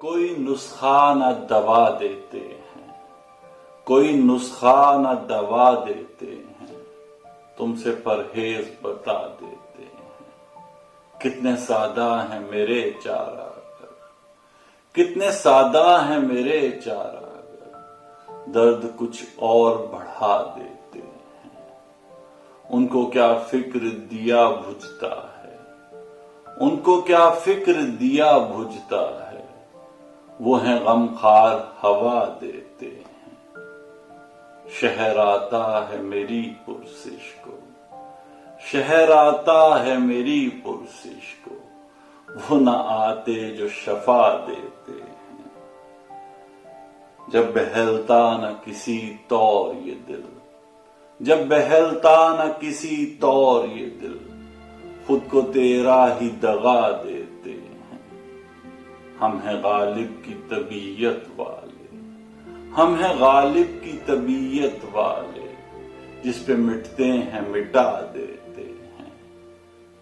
کوئی نسخہ نہ دوا دیتے ہیں، کوئی نسخہ نہ دوا دیتے ہیں، تم سے پرہیز بتا دیتے ہیں۔ کتنے سادہ ہیں میرے چارہ گر، کتنے سادہ ہیں میرے چارہ گر، درد کچھ اور بڑھا دیتے ہیں۔ ان کو کیا فکر دیا بجھتا ہے، ان کو کیا فکر دیا بجھتا ہے، وہ ہیں غم خوار ہوا دیتے ہیں۔ شہر آتا ہے میری پرسش کو، شہر آتا ہے میری پرسش کو، وہ نہ آتے جو شفا دیتے ہیں۔ جب بہلتا نہ کسی طور یہ دل، جب بہلتا نہ کسی طور یہ دل، خود کو تیرا ہی دغا دیتے ہیں۔ ہم ہیں غالب کی طبیعت والے، ہم ہیں غالب کی طبیعت والے، جس پہ مٹتے ہیں مٹا دیتے ہیں۔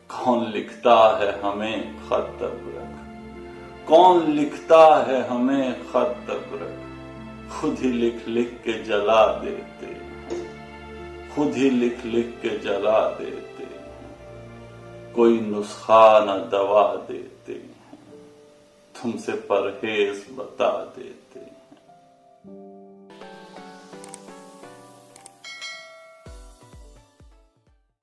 کون لکھتا ہے ہمیں خط ابرق، کون لکھتا ہے ہمیں خط ابرق، خود ہی لکھ لکھ کے جلا دیتے ہیں، خود ہی لکھ لکھ کے جلا دیتے ہیں۔ کوئی نسخہ نہ دوا دیتے ہیں، تم سے پرہیز بتا دیتے ہیں۔